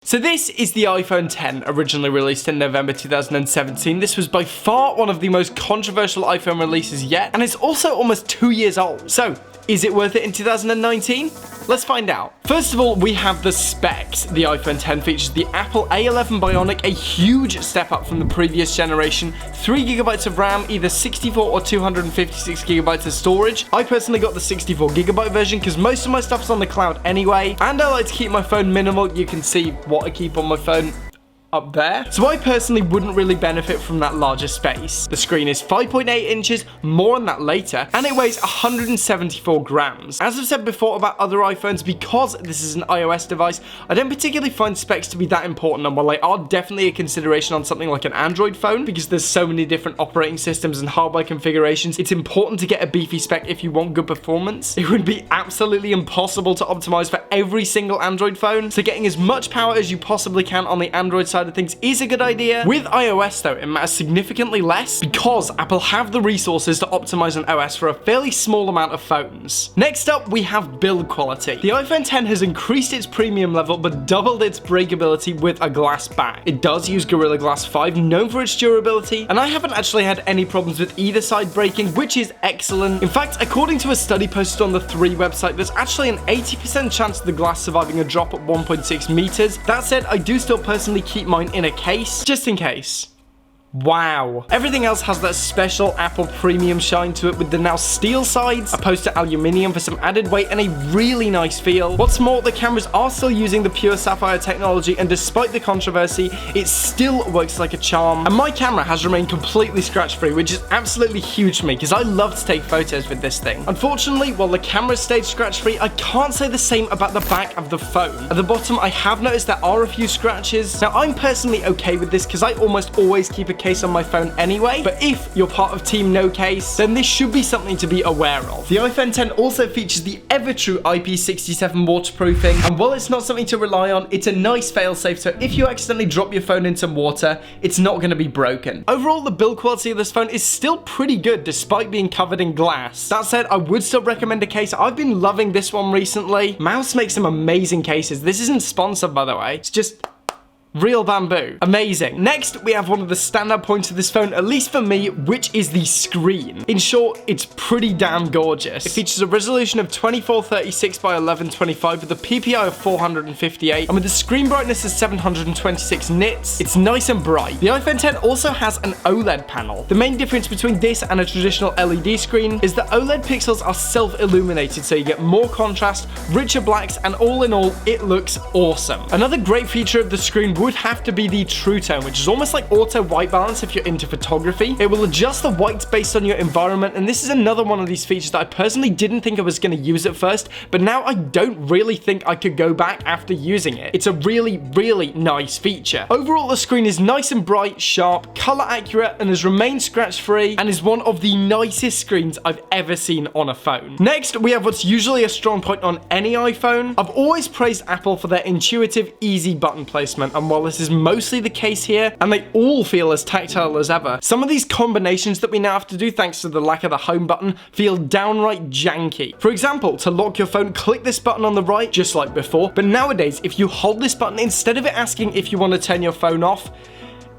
So this is the iPhone X, originally released in November 2017. This was by far one of the most controversial iPhone releases yet, and it's also almost 2 years old. So, is it worth it in 2019? Let's find out. First of all, we have the specs. The iPhone X features the Apple A11 Bionic, a huge step up from the previous generation. 3GB of RAM, either 64 or 256GB of storage. I personally got the 64GB version because most of my stuff's on the cloud anyway, and I like to keep my phone minimal. You can see what I keep on my phone up there. So I personally wouldn't really benefit from that larger space. The screen is 5.8 inches, more on that later, and it weighs 174 grams. As I've said before about other iPhones, because this is an iOS device, I don't particularly find specs to be that important, and while they are definitely a consideration on something like an Android phone, because there's so many different operating systems and hardware configurations, it's important to get a beefy spec if you want good performance. It would be absolutely impossible to optimize for every single Android phone, so getting as much power as you possibly can on the Android side of things is a good idea. With iOS though, it matters significantly less because Apple have the resources to optimize an OS for a fairly small amount of phones. Next up, we have build quality. The iPhone X has increased its premium level but doubled its breakability with a glass back. It does use Gorilla Glass 5, known for its durability, and I haven't actually had any problems with either side breaking, which is excellent. In fact, according to a study posted on the 3 website, there's actually an 80% chance of the glass surviving a drop at 1.6 meters. That said, I do still personally keep mine in a case, just in case. Wow. Everything else has that special Apple premium shine to it with the now steel sides opposed to aluminium for some added weight and a really nice feel. What's more, the cameras are still using the pure sapphire technology, and despite the controversy, it still works like a charm. And my camera has remained completely scratch-free, which is absolutely huge for me because I love to take photos with this thing. Unfortunately, while the camera stayed scratch-free, I can't say the same about the back of the phone. At the bottom, I have noticed there are a few scratches. Now, I'm personally okay with this because I almost always keep a case on my phone anyway, but if you're part of Team No Case, then this should be something to be aware of. The iPhone X also features the ever-true IP67 waterproofing, and while it's not something to rely on, it's a nice failsafe, so if you accidentally drop your phone in some water, it's not going to be broken. Overall, the build quality of this phone is still pretty good despite being covered in glass. That said, I would still recommend a case. I've been loving this one recently. Mouse makes some amazing cases. This isn't sponsored, by the way. It's just real bamboo. Amazing. Next, we have one of the standout points of this phone, at least for me, which is the screen. In short, it's pretty damn gorgeous. It features a resolution of 2436 by 1125 with a PPI of 458, and with the screen brightness of 726 nits, it's nice and bright. The iPhone X also has an OLED panel. The main difference between this and a traditional LED screen is that OLED pixels are self-illuminated, so you get more contrast, richer blacks, and all in all, it looks awesome. Another great feature of the screen would have to be the True Tone, which is almost like auto white balance if you're into photography. It will adjust the whites based on your environment, and this is another one of these features that I personally didn't think I was going to use at first, but now I don't really think I could go back after using it. It's a really, really nice feature. Overall, the screen is nice and bright, sharp, color accurate, and has remained scratch-free, and is one of the nicest screens I've ever seen on a phone. Next, we have what's usually a strong point on any iPhone. I've always praised Apple for their intuitive, easy button placement, and while this is mostly the case here, and they all feel as tactile as ever, some of these combinations that we now have to do thanks to the lack of the home button feel downright janky. For example, to lock your phone, click this button on the right, just like before, but nowadays, if you hold this button, instead of it asking if you want to turn your phone off,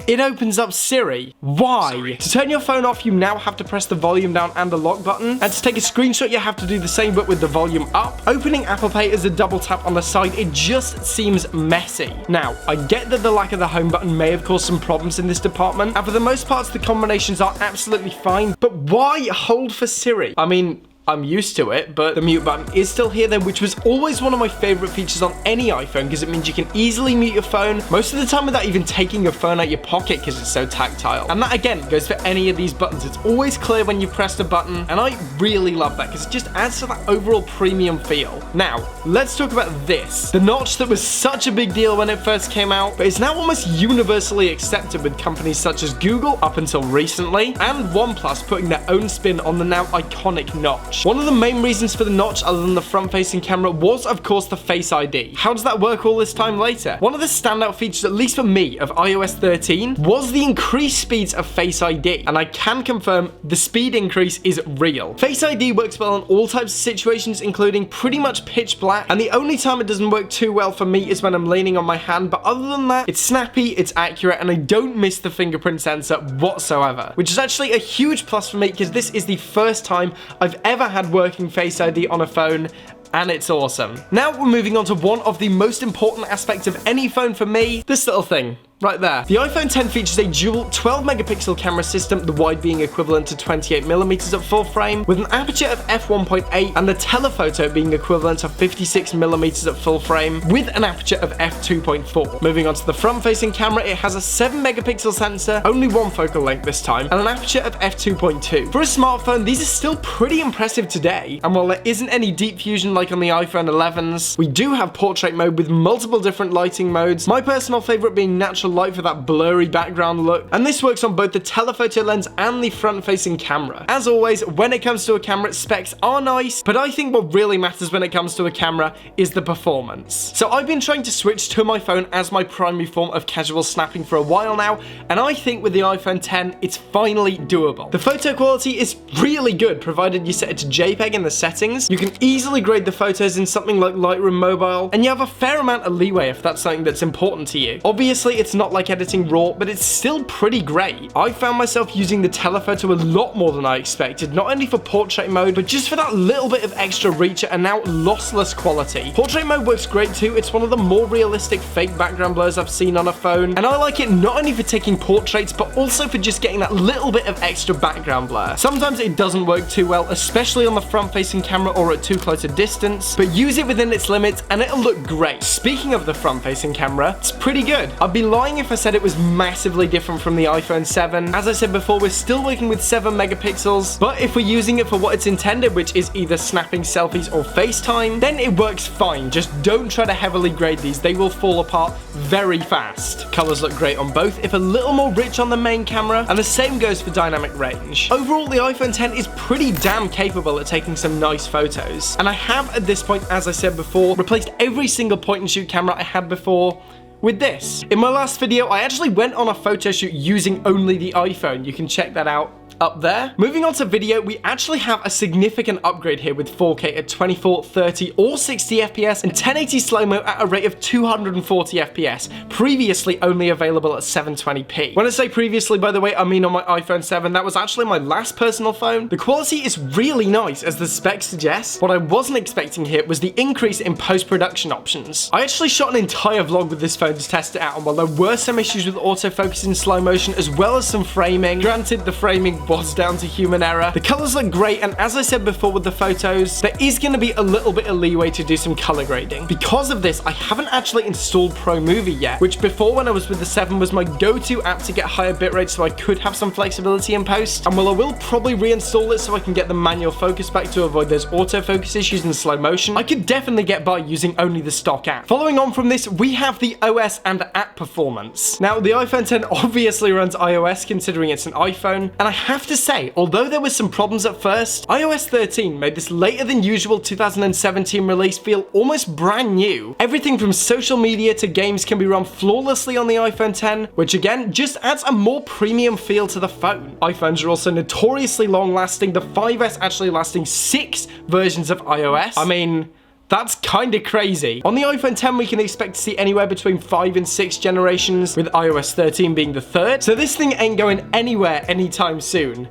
it opens up Siri. Why? To turn your phone off, you now have to press the volume down and the lock button. And to take a screenshot, you have to do the same, but with the volume up. Opening Apple Pay as a double tap on the side, it just seems messy. Now, I get that the lack of the home button may have caused some problems in this department, and for the most part, the combinations are absolutely fine, but why hold for Siri? I mean, I'm used to it, but the mute button is still here then, which was always one of my favorite features on any iPhone because it means you can easily mute your phone most of the time without even taking your phone out your pocket because it's so tactile. And that again goes for any of these buttons. It's always clear when you press the button, and I really love that because it just adds to that overall premium feel. Now, let's talk about this. The notch that was such a big deal when it first came out, but is now almost universally accepted with companies such as Google up until recently, and OnePlus putting their own spin on the now iconic notch. notch. One of the main reasons for the notch, other than the front-facing camera, was of course the Face ID. How does that work all this time later? One of the standout features, at least for me, of iOS 13 was the increased speeds of Face ID, and I can confirm the speed increase is real. Face ID works well in all types of situations, including pretty much pitch black, and the only time it doesn't work too well for me is when I'm leaning on my hand, but other than that, it's snappy, it's accurate, and I don't miss the fingerprint sensor whatsoever, which is actually a huge plus for me because this is the first time I've ever had working Face ID on a phone, and it's awesome. Now we're moving on to one of the most important aspects of any phone for me, this little thing. Right there. The iPhone 10 features a dual 12 megapixel camera system, the wide being equivalent to 28mm at full frame, with an aperture of f1.8 and the telephoto being equivalent to 56mm at full frame, with an aperture of f2.4. Moving on to the front-facing camera, it has a 7 megapixel sensor, only one focal length this time, and an aperture of f2.2. For a smartphone, these are still pretty impressive today, and while there isn't any deep fusion like on the iPhone 11s, we do have portrait mode with multiple different lighting modes, my personal favorite being natural light for that blurry background look, and this works on both the telephoto lens and the front-facing camera. As always, when it comes to a camera, specs are nice, but I think what really matters when it comes to a camera is the performance. So I've been trying to switch to my phone as my primary form of casual snapping for a while now, and I think with the iPhone 10, it's finally doable. The photo quality is really good, provided you set it to JPEG in the settings. You can easily grade the photos in something like Lightroom Mobile, and you have a fair amount of leeway if that's something that's important to you. Obviously, it's not like editing RAW, but it's still pretty great. I found myself using the telephoto a lot more than I expected, not only for portrait mode, but just for that little bit of extra reach and now lossless quality. Portrait mode works great too. It's one of the more realistic fake background blurs I've seen on a phone, and I like it not only for taking portraits, but also for just getting that little bit of extra background blur. Sometimes it doesn't work too well, especially on the front-facing camera or at too close a distance, but use it within its limits and it'll look great. Speaking of the front-facing camera, it's pretty good. I'd be lying if I said it was massively different from the iPhone 7. As I said before, we're still working with 7 megapixels, but if we're using it for what it's intended, which is either snapping selfies or FaceTime, then it works fine. Just don't try to heavily grade these. They will fall apart very fast. Colors look great on both, if a little more rich on the main camera, and the same goes for dynamic range. Overall, the iPhone 10 is pretty damn capable at taking some nice photos, and I have at this point, as I said before, replaced every single point and shoot camera I had before with this. In my last video, I actually went on a photo shoot using only the iPhone. You can check that out up there. Moving on to video, we actually have a significant upgrade here with 4K at 24, 30, or 60 FPS and 1080 slow-mo at a rate of 240 FPS, previously only available at 720p. When I say previously, by the way, I mean on my iPhone 7. That was actually my last personal phone. The quality is really nice, as the specs suggest. What I wasn't expecting here was the increase in post-production options. I actually shot an entire vlog with this phone to test it out, and while there were some issues with autofocus in slow motion, as well as some framing, granted the framing was down to human error, the colors look great, and as I said before with the photos, there is going to be a little bit of leeway to do some color grading. Because of this, I haven't actually installed Pro Movie yet, which before when I was with the 7 was my go-to app to get higher bitrate so I could have some flexibility in post, and while I will probably reinstall it so I can get the manual focus back to avoid those autofocus issues in slow motion, I could definitely get by using only the stock app. Following on from this, we have the OS and app performance. Now, the iPhone 10 obviously runs iOS considering it's an iPhone, and I have to say, although there were some problems at first, iOS 13 made this later than usual 2017 release feel almost brand new. Everything from social media to games can be run flawlessly on the iPhone 10, which again just adds a more premium feel to the phone. iPhones are also notoriously long lasting, the 5S actually lasting 6 versions of iOS. I mean, that's kinda crazy. On the iPhone 10, we can expect to see anywhere between 5 and 6 generations, with iOS 13 being the 3rd. So this thing ain't going anywhere anytime soon.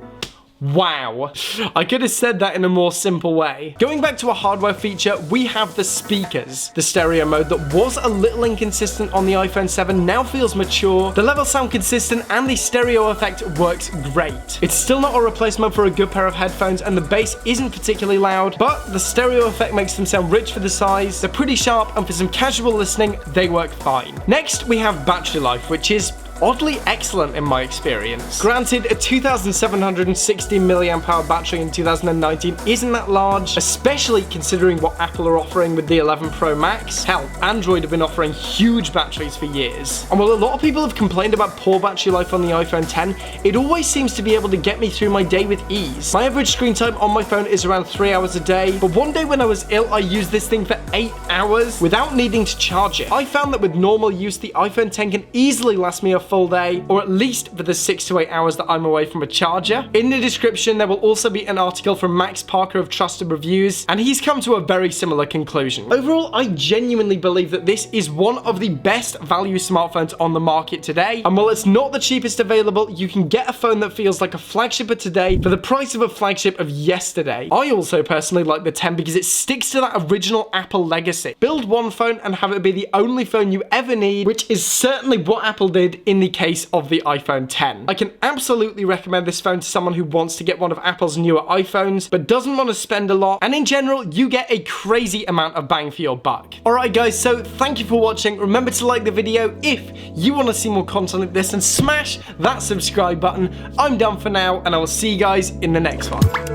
Wow, I could have said that in a more simple way. Going back to a hardware feature, we have the speakers. The stereo mode that was a little inconsistent on the iPhone 7 now feels mature, the levels sound consistent, and the stereo effect works great. It's still not a replacement for a good pair of headphones, and the bass isn't particularly loud, but the stereo effect makes them sound rich for the size, they're pretty sharp, and for some casual listening, they work fine. Next, we have battery life, which is oddly excellent in my experience. Granted, a 2760 mAh battery in 2019 isn't that large, especially considering what Apple are offering with the 11 Pro Max. Hell, Android have been offering huge batteries for years. And while a lot of people have complained about poor battery life on the iPhone 10, it always seems to be able to get me through my day with ease. My average screen time on my phone is around 3 hours a day, but one day when I was ill, I used this thing for 8 hours without needing to charge it. I found that with normal use, the iPhone 10 can easily last me a full day, or at least for the 6 to 8 hours that I'm away from a charger. In the description, there will also be an article from Max Parker of Trusted Reviews, and he's come to a very similar conclusion. Overall, I genuinely believe that this is one of the best value smartphones on the market today, and while it's not the cheapest available, you can get a phone that feels like a flagship of today for the price of a flagship of yesterday. I also personally like the 10 because it sticks to that original Apple legacy. Build one phone and have it be the only phone you ever need, which is certainly what Apple did in the case of the iPhone 10. I can absolutely recommend this phone to someone who wants to get one of Apple's newer iPhones, but doesn't want to spend a lot, and in general, you get a crazy amount of bang for your buck. Alright guys, so thank you for watching. Remember to like the video if you want to see more content like this, and smash that subscribe button. I'm done for now, and I will see you guys in the next one.